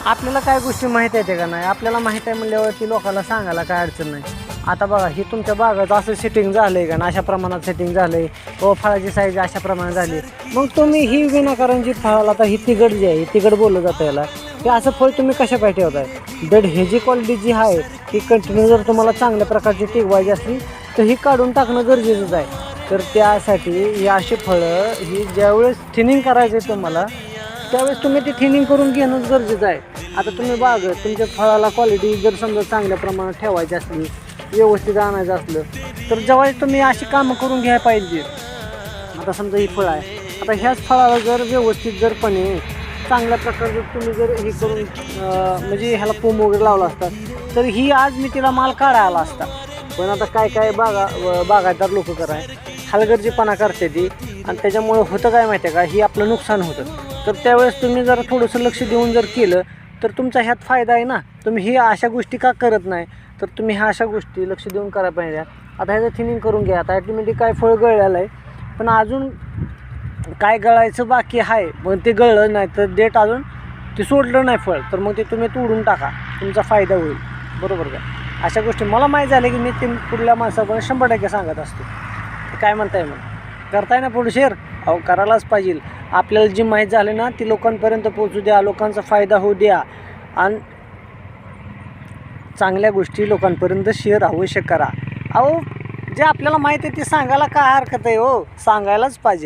आपल्याला काय गोष्टी माहीत आहे का नाही, आपल्याला माहीत आहे म्हणल्यावरती लोकांना सांगायला काय अडचण नाही. आता बघा, हे तुमच्या बागाचं असं सेटिंग झालं आहे का ना, अशा प्रमाणात सेटिंग झालं आहे व फळाची साईज अशा प्रमाणात झाली, मग तुम्ही ही विनाकारण जी फळाला आता ही तिगड जी आहे, ही तिगड बोललं जातं याला, की असं फळ तुम्ही कशा पाय ठेवताय. दड हे जी क्वालिटी जी आहे ती कंटिन्यू जर तुम्हाला चांगल्या प्रकारची टिकवायची असली तर ही काढून टाकणं गरजेचंच आहे. तर त्यासाठी ही अशी फळं ही ज्यावेळेस थिनिंग करायचं आहे तुम्हाला, त्यावेळेस तुम्ही ते थिनिंग करून घेणं गरजेचं आहे. आता तुम्ही तुमच्या फळाला क्वालिटी जर समजा चांगल्या प्रमाणात ठेवायची असली, व्यवस्थित आणायचं असलं, तर जेव्हा तुम्ही अशी कामं करून घ्यायला पाहिजे. आता समजा ही फळं आहे, आता ह्याच फळाला जर व्यवस्थित जरपणे चांगल्या प्रकारे तुम्ही जर हे करून म्हणजे ह्याला पोम वगैरे लावला असता, तर ही आज मी तिला माल काढायला आला असता. पण आता काय बागायतदार लोक कराय हलगर्जीपणा करते ती, आणि त्याच्यामुळे होतं काय माहिती आहे का, ही आपलं नुकसान होतं. तर त्यावेळेस तुम्ही जर थोडंसं लक्ष देऊन जर केलं तर तुमचा ह्यात फायदा आहे ना. तुम्ही ही अशा गोष्टी का करत नाही, तर तुम्ही ह्या अशा गोष्टी लक्ष देऊन करायला पाहिजे. आता ह्याचं थिनिंग करून घ्या. आता ॲटोमॅटिक काय फळ गळलेलं आहे, पण अजून काय गळायचं बाकी आहे, पण ते गळलं नाही तर देठ अजून ते सोडलं नाही फळ, तर मग ते तुम्ही तोडून टाका, तुमचा फायदा होईल. बरोबर का. अशा गोष्टी मला माहीत झाल्या की मी ते पुढल्या माणसापर्यंत 100% सांगत असतो. काय म्हणताय मग, करताय ना पुढे शेअर? अहो करायलाच पाहिजे. आपल्याला जी माहीत झाली ना ती लोकांपर्यंत पोहोचू द्या, लोकांचा फायदा होऊ द्या, आणि चांगल्या गोष्टी लोकांपर्यंत शेअर अवश्य करा. अहो जे आपल्याला माहीत आहे ते सांगायला काय हरकत आहे हो, सांगायलाच पाहिजे.